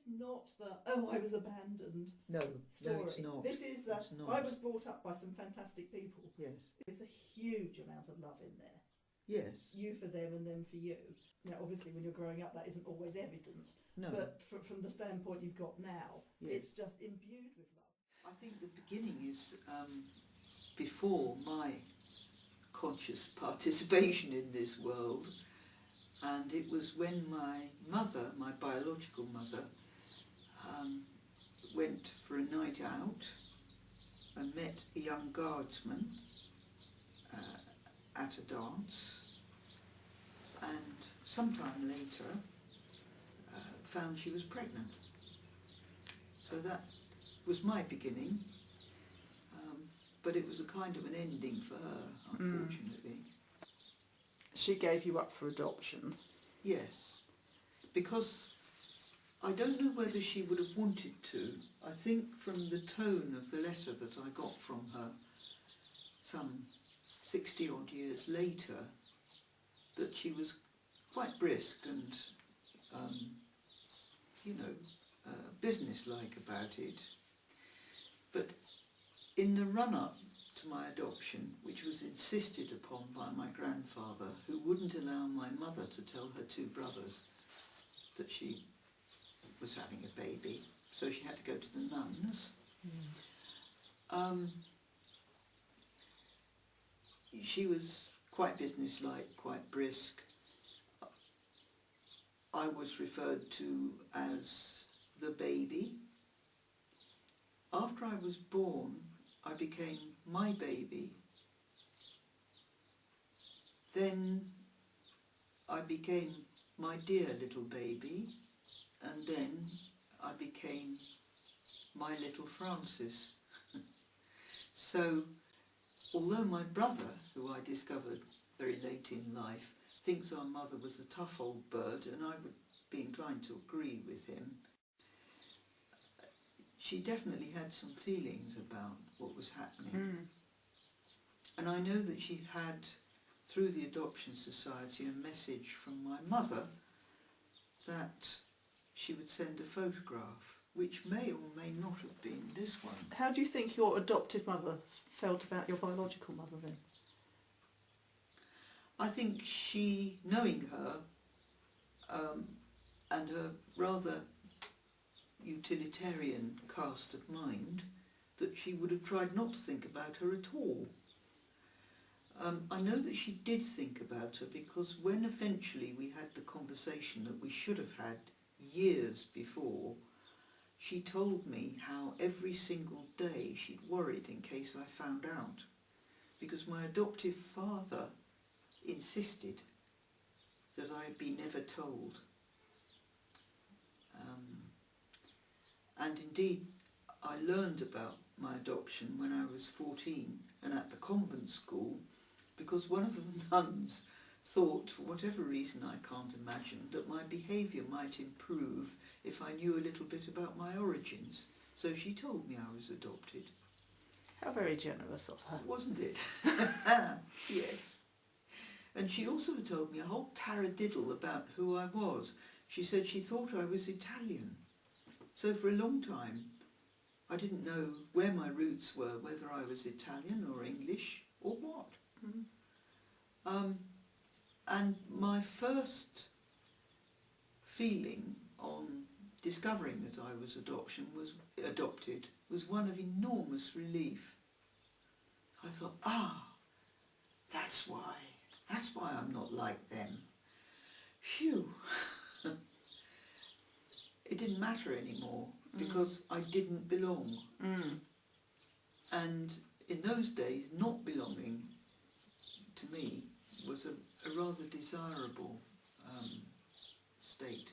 not the, oh, I was abandoned story. No, it's not. This is the, I was brought up by some fantastic people. Yes. There's a huge amount of love in there. Yes. You for them and them for you. Now, obviously, when you're growing up, that isn't always evident. No. But from the standpoint you've got now, yes. It's just imbued with love. I think the beginning is before my conscious participation in this world, and it was when my mother, my biological mother, went for a night out and met a young guardsman at a dance, and sometime later found she was pregnant. So that was my beginning, but it was a kind of an ending for her, unfortunately. She gave you up for adoption? Yes, because I don't know whether she would have wanted to. I think from the tone of the letter that I got from her some 60 odd years later, that she was quite brisk and, businesslike about it. But in the run-up to my adoption, which was insisted upon by my grandfather, who wouldn't allow my mother to tell her two brothers that she was having a baby, so she had to go to the nuns. She was quite businesslike, quite brisk. I was referred to as the baby. After I was born, I became my baby. Then I became my dear little baby, and then I became my little Francis. So, although my brother, who I discovered very late in life, thinks our mother was a tough old bird, and I would be inclined to agree with him, she definitely had some feelings about what was happening. And I know that she had, through the Adoption Society, a message from my mother that she would send a photograph, which may or may not have been this one. How do you think your adoptive mother felt about your biological mother then? I think she, knowing her, and her rather utilitarian cast of mind, that she would have tried not to think about her at all. I know that she did think about her, because when eventually we had the conversation that we should have had years before, she told me how every single day she'd worried in case I found out, because my adoptive father insisted that I be never told. And indeed, I learned about my adoption when I was 14 and at the convent school, because one of the nuns thought, for whatever reason I can't imagine, that my behaviour might improve if I knew a little bit about my origins. So she told me I was adopted. How very generous of her. Wasn't it? Yes. And she also told me a whole taradiddle about who I was. She said she thought I was Italian. So for a long time, I didn't know where my roots were, whether I was Italian or English or what. And my first feeling on discovering that I was adopted was one of enormous relief. I thought, that's why I'm not like them. Phew. It didn't matter anymore, because I didn't belong. And in those days, not belonging to me was a rather desirable state.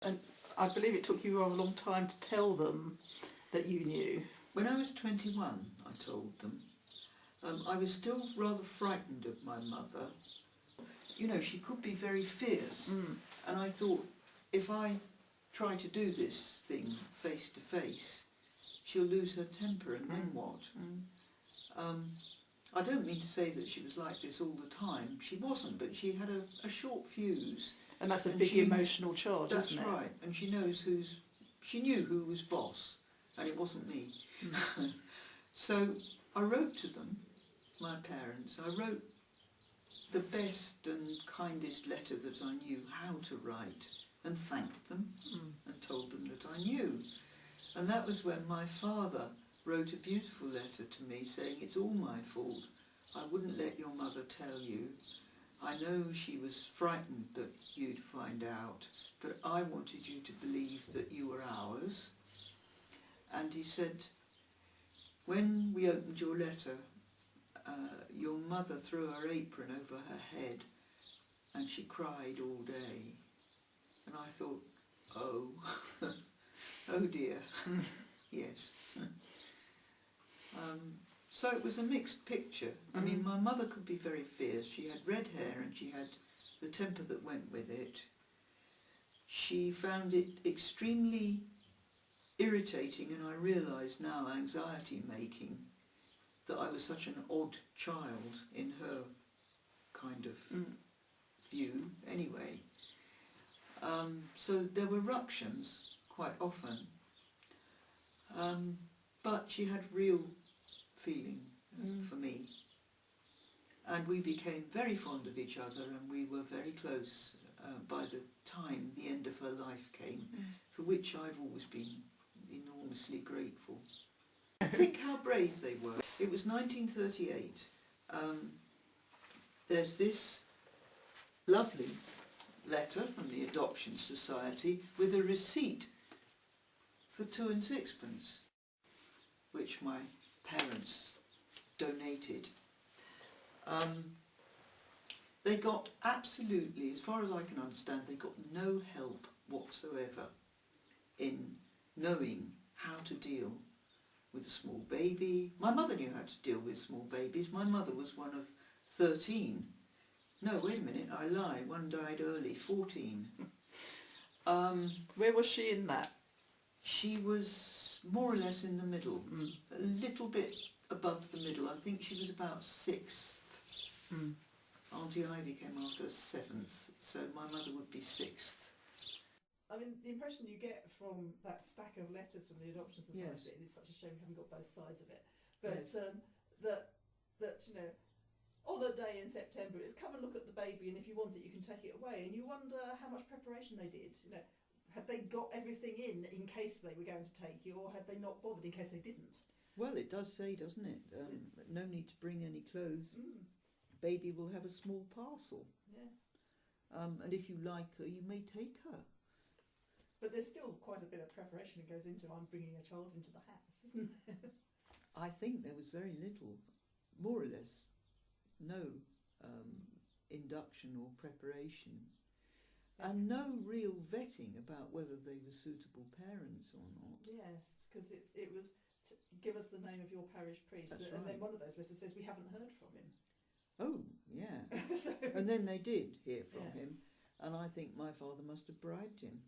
And I believe it took you a long time to tell them that you knew. When I was 21, I told them. I was still rather frightened of my mother. You know, she could be very fierce, and I thought, if I try to do this thing face to face, she'll lose her temper, and then what? I don't mean to say that she was like this all the time. She wasn't, but she had a short fuse. And that's a And big she- emotional charge, That's isn't it? right, and she knew who was boss, and it wasn't me. So I wrote to them, my parents. I wrote the best and kindest letter that I knew how to write, and thanked them and told them that I knew. And that was when my father wrote a beautiful letter to me saying, "It's all my fault. I wouldn't let your mother tell you. I know she was frightened that you'd find out, but I wanted you to believe that you were ours." And he said, "When we opened your letter, your mother threw her apron over her head and she cried all day." And I thought, oh, oh dear, yes. So it was a mixed picture. I mean, my mother could be very fierce. She had red hair and she had the temper that went with it. She found it extremely irritating, and I realise now, anxiety-making, that I was such an odd child in her kind of view anyway. So there were ructions quite often, but she had real feeling for me, and we became very fond of each other, and we were very close by the time the end of her life came, for which I've always been enormously grateful. Think how brave they were. It was 1938. There's this lovely letter from the Adoption Society with a receipt for 2 and 6pence, which my parents donated. They got absolutely, as far as I can understand, they got no help whatsoever in knowing how to deal with a small baby. My mother knew how to deal with small babies. My mother was one of 13. No, wait a minute, I lie. One died early, 14. Where was she in that? She was more or less in the middle, a little bit above the middle. I think she was about 6th. Auntie Ivy came after 7th, so my mother would be 6th. I mean, the impression you get from that stack of letters from the Adoption Society, Yes. and it's such a shame we haven't got both sides of it, but Yes. that you know, on a day in September, it's come and look at the baby, and if you want it, you can take it away. And you wonder how much preparation they did. You know, had they got everything in case they were going to take you, or had they not bothered in case they didn't? Well, it does say, doesn't it? No need to bring any clothes. Baby will have a small parcel. Yes. And if you like her, you may take her. But there's still quite a bit of preparation that goes into I'm bringing a child into the house, isn't there? I think there was very little, more or less, no induction or preparation, and no real vetting about whether they were suitable parents or not. Yes, because it was give us the name of your parish priest. That's And then right. one of those letters says we haven't heard from him. Oh, yeah. So, And then they did hear from Yeah. him, and I think my father must have bribed him.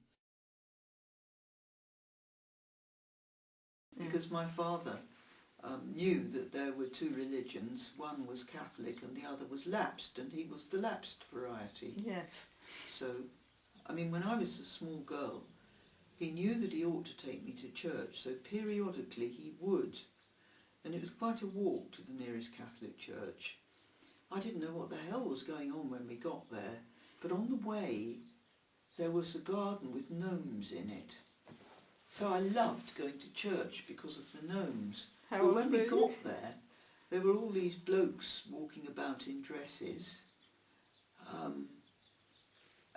Because my father knew that there were 2 religions. One was Catholic and the other was lapsed, and he was the lapsed variety. yes. So, I mean, when I was a small girl, he knew that he ought to take me to church, so periodically he would. And it was quite a walk to the nearest Catholic church. I didn't know what the hell was going on when we got there, but on the way there was a garden with gnomes in it. So I loved going to church because of the gnomes. How But old when were we you? got there were all these blokes walking about in dresses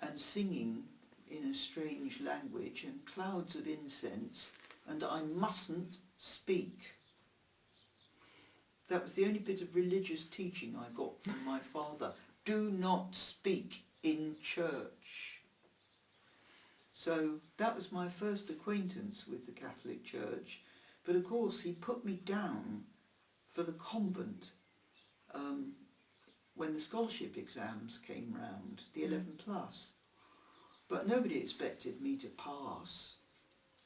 and singing in a strange language, and clouds of incense, and I mustn't speak. That was the only bit of religious teaching I got from my father. Do not speak in church. So that was my first acquaintance with the Catholic Church. But of course he put me down for the convent when the scholarship exams came round, the 11 plus. But nobody expected me to pass,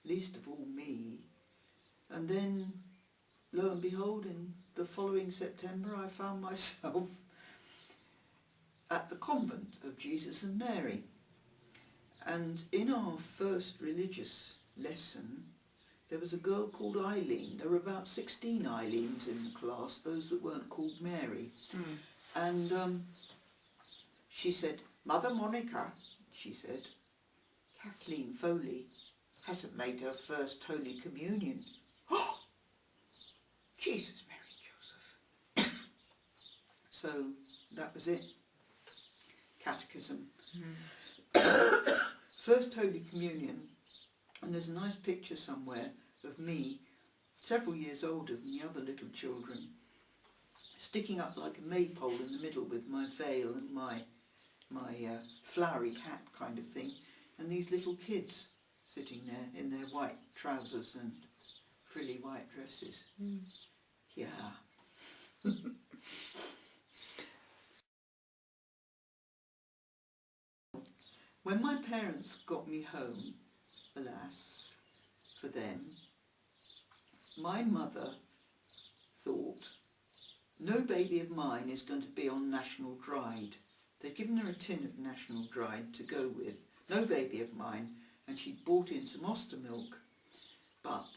least of all me. And then, lo and behold, in the following September I found myself at the convent of Jesus and Mary. And in our first religious lesson, there was a girl called Eileen. There were about 16 Eileens in the class, those that weren't called Mary. And she said, "Mother Monica," she said, "Kathleen Foley hasn't made her first Holy Communion." Oh! Jesus, Mary, Joseph. So that was it. Catechism. First Holy Communion, and there's a nice picture somewhere of me, several years older than the other little children, sticking up like a maypole in the middle with my veil and my flowery hat kind of thing, and these little kids sitting there in their white trousers and frilly white dresses. Yeah. When my parents got me home, alas, for them, my mother thought, no baby of mine is going to be on National Dried. They'd given her a tin of National Dried to go with, no baby of mine, and she'd bought in some Oster milk. But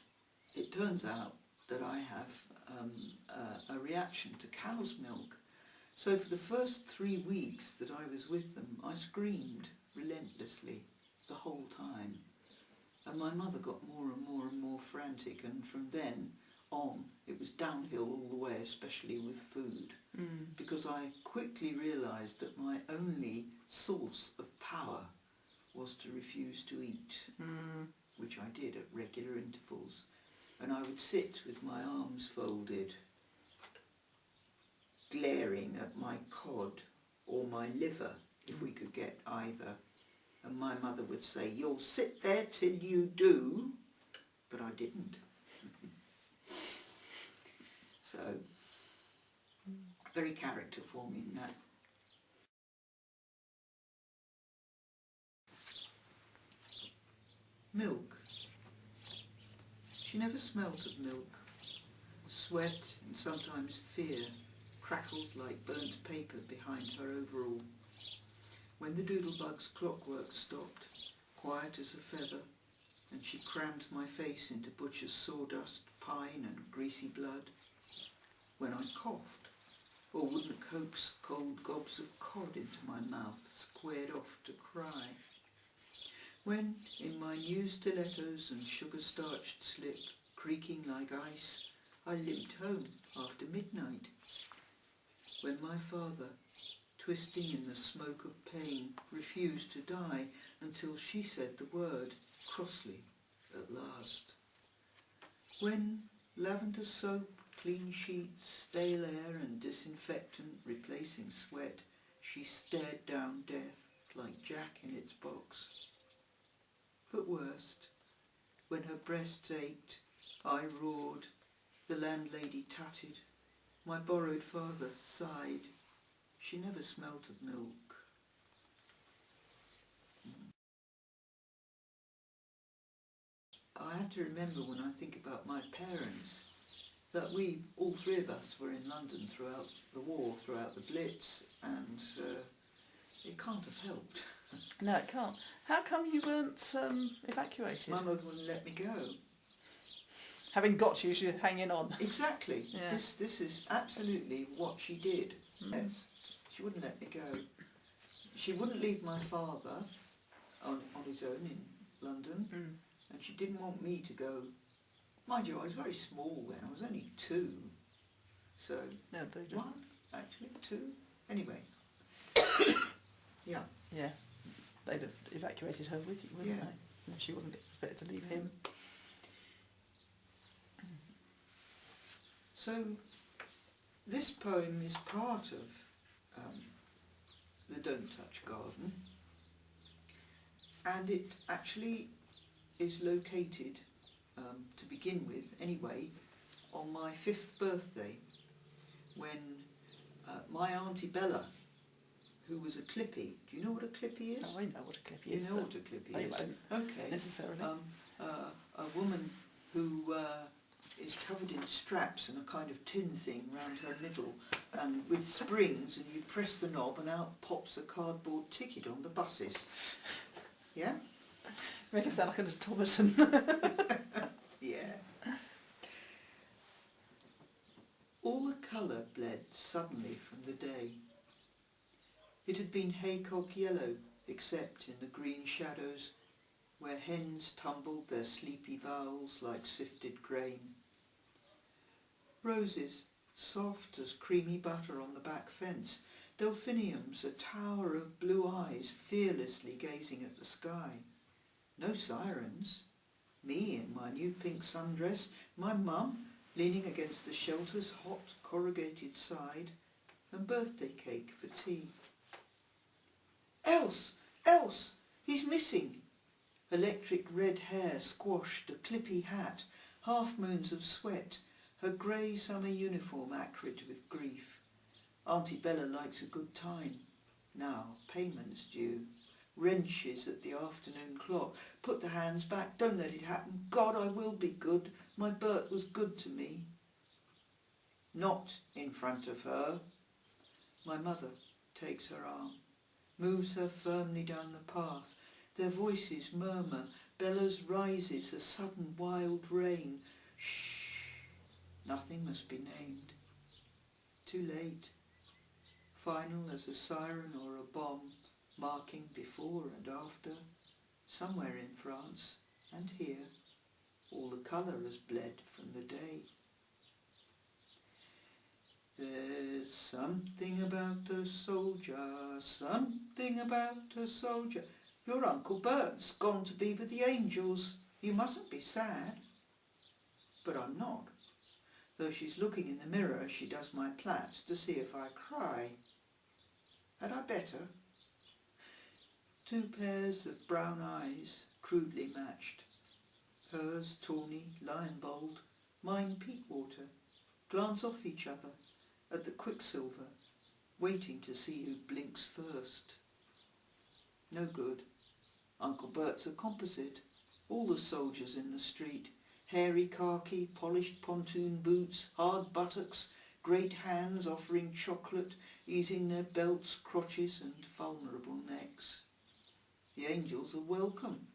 it turns out that I have a reaction to cow's milk. So for the first 3 weeks that I was with them, I screamed relentlessly the whole time. And my mother got more and more and more frantic, and from then on it was downhill all the way, especially with food, because I quickly realised that my only source of power was to refuse to eat, which I did at regular intervals. And I would sit with my arms folded, glaring at my cod or my liver, if we could get either. And my mother would say, "You'll sit there till you do," but I didn't. So, very character forming that. Milk. She never smelt of milk. Sweat and sometimes fear crackled like burnt paper behind her overall. When the doodlebug's clockwork stopped, quiet as a feather, and she crammed my face into butcher's sawdust, pine and greasy blood. When I coughed, or wouldn't coax cold gobs of cod into my mouth, squared off to cry. When, in my new stilettos and sugar-starched slip, creaking like ice, I limped home after midnight. When my father, twisting in the smoke of pain, refused to die until she said the word, crossly, at last. When lavender soap, clean sheets, stale air and disinfectant replacing sweat, she stared down death like Jack in its box. But worst, when her breasts ached, I roared, the landlady tutted, my borrowed father sighed. She never smelt of milk. I have to remember when I think about my parents that we, all three of us, were in London throughout the war, throughout the Blitz, and it can't have helped. No, it can't. How come you weren't evacuated? My mother wouldn't let me go. Having got you, she was hanging on. Exactly. Yeah. This is absolutely what she did. Yes. She wouldn't let me go. She wouldn't leave my father on his own in London, and she didn't want me to go. Mind you, I was very small then. I was only 2. So, No, they don't. 1, actually, 2. Anyway. Yeah. Yeah. They'd have evacuated her with you, wouldn't Yeah. they? No, she wasn't expected to leave him. So, this poem is part of the Don't Touch Garden, and it actually is located, to begin with anyway, on my 5th birthday, when my Auntie Bella, who was a clippy, do you know what a clippy is? Oh, I know what a clippy You is. know but what a clippy they is? won't Okay. necessarily. A woman who is covered in straps and a kind of tin thing round her middle, and with springs, and you press the knob and out pops a cardboard ticket on the buses. Yeah? Make it sound like an automaton. Yeah. All the colour bled suddenly from the day. It had been haycock yellow, except in the green shadows, where hens tumbled their sleepy vowels like sifted grain. Roses, soft as creamy butter on the back fence, delphiniums, a tower of blue eyes fearlessly gazing at the sky. No sirens. Me in my new pink sundress, my mum leaning against the shelter's hot corrugated side, and birthday cake for tea. Else! Else! He's missing! Electric red hair squashed, a clippy hat, half-moons of sweat, her grey summer uniform acrid with grief. Auntie Bella likes a good time. Now, payment's due. Wrenches at the afternoon clock. Put the hands back, don't let it happen. God, I will be good. My Bert was good to me. Not in front of her. My mother takes her arm, moves her firmly down the path. Their voices murmur. Bella's rises, a sudden wild rain. Shh. Nothing must be named. Too late. Final as a siren or a bomb, marking before and after, somewhere in France and here, all the colour has bled from the day. There's something about a soldier, something about a soldier. Your Uncle Bert's gone to be with the angels. You mustn't be sad. But I'm not. Though she's looking in the mirror as she does my plaits to see if I cry. Had I better? 2 pairs of brown eyes, crudely matched. Hers tawny, lion-bold, mine peat-water, glance off each other at the quicksilver, waiting to see who blinks first. No good. Uncle Bert's a composite. All the soldiers in the street. Hairy khaki, polished pontoon boots, hard buttocks, great hands offering chocolate, easing their belts, crotches and vulnerable necks. The angels are welcome.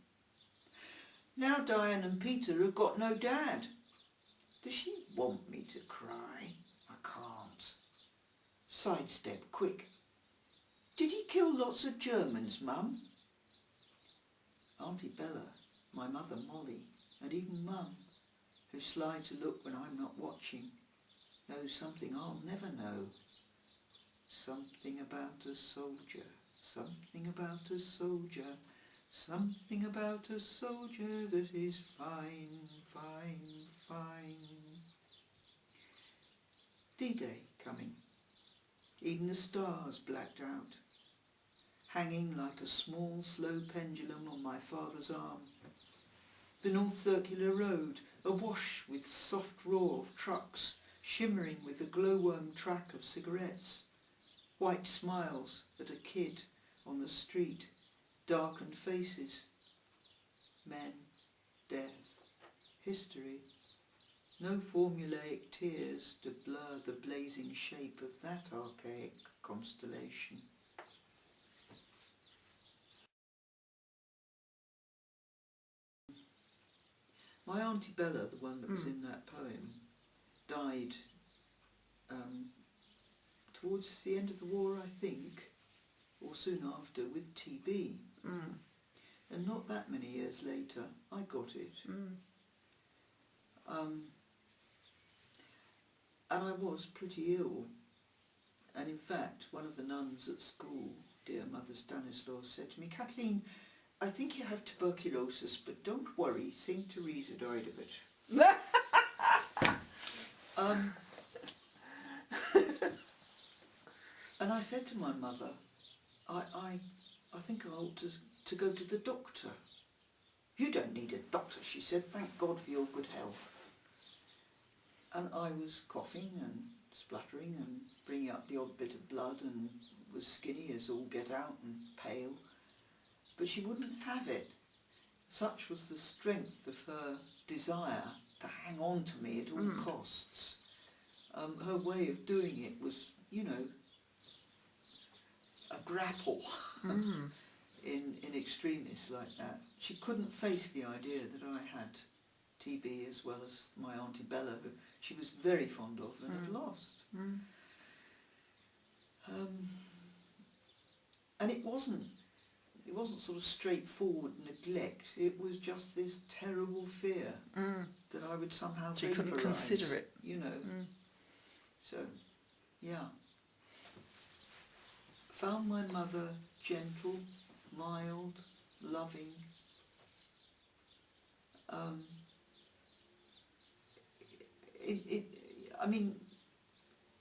Now Diane and Peter have got no dad. Does she want me to cry? I can't. Sidestep, quick. Did he kill lots of Germans, Mum? Auntie Bella, my mother Molly, and even Mum, who slides a look when I'm not watching, knows something I'll never know. Something about a soldier, something about a soldier, something about a soldier that is fine, fine, fine. D-Day coming. Even the stars blacked out, hanging like a small, slow pendulum on my father's arm. The North Circular Road, awash with soft roar of trucks, shimmering with the glowworm track of cigarettes. White smiles at a kid on the street, darkened faces. Men, death, history. No formulaic tears to blur the blazing shape of that archaic constellation. My Auntie Bella, the one that was in that poem, died towards the end of the war, I think, or soon after, with TB. And not that many years later, I got it. And I was pretty ill. And in fact, one of the nuns at school, dear Mother Stanislaus, said to me, Kathleen, I think you have tuberculosis, but don't worry, St. Teresa died of it. And I said to my mother, I think I ought to go to the doctor. You don't need a doctor, she said, thank God for your good health. And I was coughing and spluttering and bringing up the odd bit of blood and was skinny as all get out and pale. But she wouldn't have it. Such was the strength of her desire to hang on to me at all costs. Her way of doing it was, you know, a grapple. in extremis like that. She couldn't face the idea that I had TB as well as my Auntie Bella, who she was very fond of and had lost. And it wasn't sort of straightforward neglect. It was just this terrible fear that I would somehow She couldn't consider it. you know. So, yeah. Found my mother gentle, mild, loving. I mean,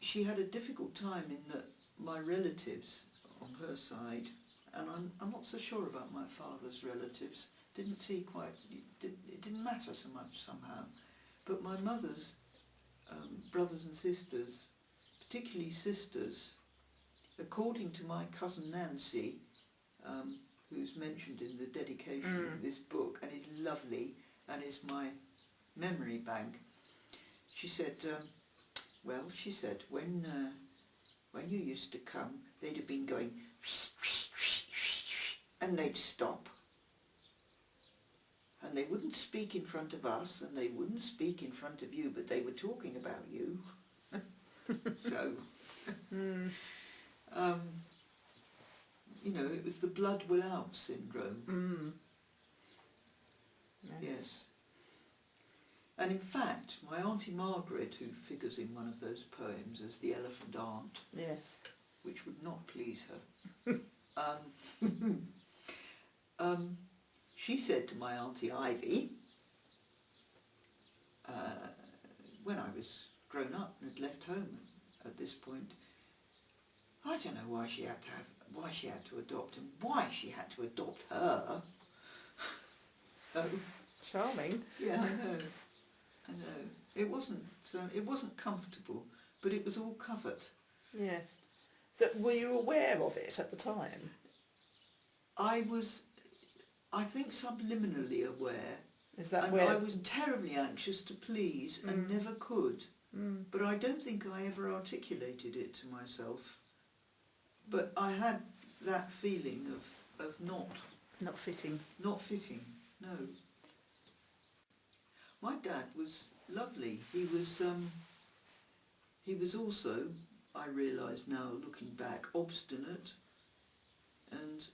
she had a difficult time in that my relatives on her side, and I'm not so sure about my father's relatives, didn't see quite, it didn't matter so much somehow. But my mother's brothers and sisters, particularly sisters, according to my cousin Nancy, who's mentioned in the dedication of this book and is lovely and is my memory bank, she said, well, she said, when you used to come, they'd have been going and they'd stop. And they wouldn't speak in front of us and they wouldn't speak in front of you, but they were talking about you. So, you know, it was the blood will out syndrome. Yes. And in fact, my Auntie Margaret, who figures in one of those poems as the elephant aunt, which would not please her, she said to my Auntie Ivy, when I was grown up and had left home at this point, I don't know why she had to adopt and why she had to adopt her. So, charming. yeah, I know. It wasn't comfortable, but it was all covered. Yes. So were you aware of it at the time? I was, I think, subliminally aware. Is that and where... I was terribly anxious to please and never could. But I don't think I ever articulated it to myself. But I had that feeling of not... Not fitting. Not fitting, no. My dad was lovely. He was also, I realise now looking back, obstinate and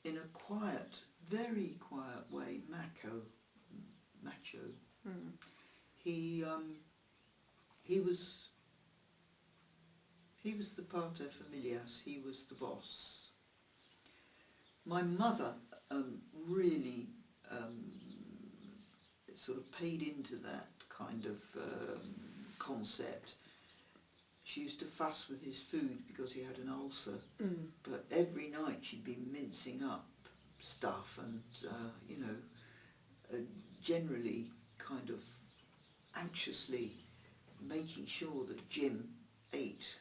in a quiet, very quiet way, macho. He was the pater familias, he was the boss. My mother really sort of paid into that kind of concept. She used to fuss with his food because he had an ulcer, but every night she'd be mincing up stuff and, you know, generally kind of anxiously making sure that Jim ate.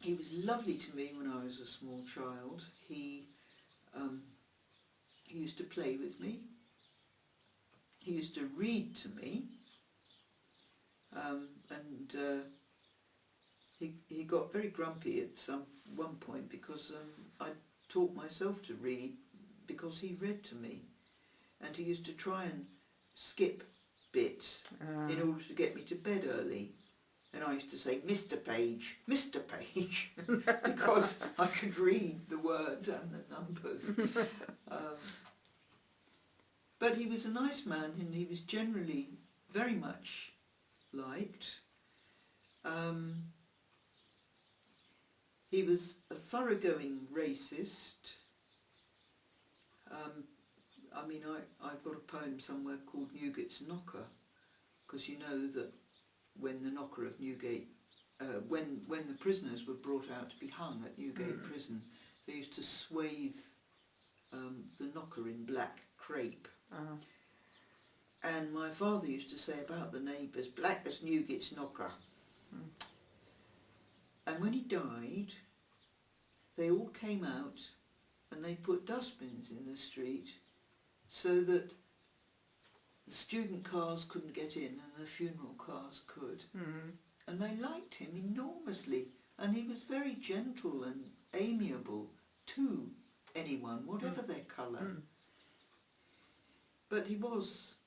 He was lovely to me when I was a small child. He used to play with me. He used to read to me, and he got very grumpy at one point because I taught myself to read because he read to me, and he used to try and skip bits in order to get me to bed early. And I used to say, Mr. Page, because I could read the words and the numbers. But he was a nice man and he was generally very much liked. He was a thoroughgoing racist. I mean, I've got a poem somewhere called Newgate's Knocker, because you know that when the knocker of Newgate, when the prisoners were brought out to be hung at Newgate prison, they used to swathe the knocker in black crape. And my father used to say about the neighbours, black as Newgate's knocker. And when he died, they all came out and they put dustbins in the street so that the student cars couldn't get in and the funeral cars could. And they liked him enormously, and he was very gentle and amiable to anyone, whatever their colour. Mm. But he was,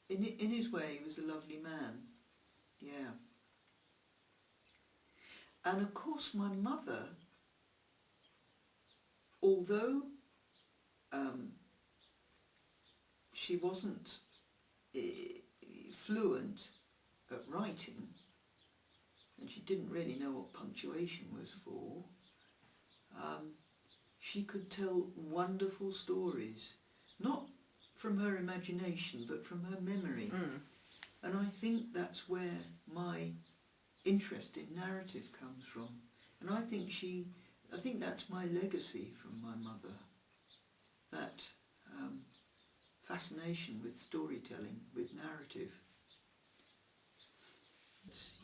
in his way, he was a lovely man. Yeah. And of course my mother, although she wasn't fluent at writing, and she didn't really know what punctuation was for, she could tell wonderful stories, not from her imagination but from her memory. Mm. And I think that's where my interest in narrative comes from. And I think that's my legacy from my mother, that fascination with storytelling, with narrative.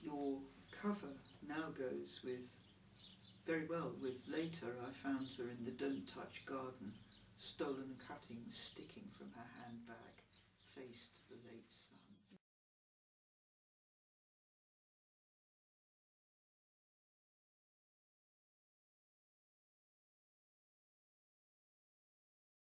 Your cover now goes with, very well with later I found her in the Don't Touch garden, stolen cuttings sticking from her handbag, face to the late sun.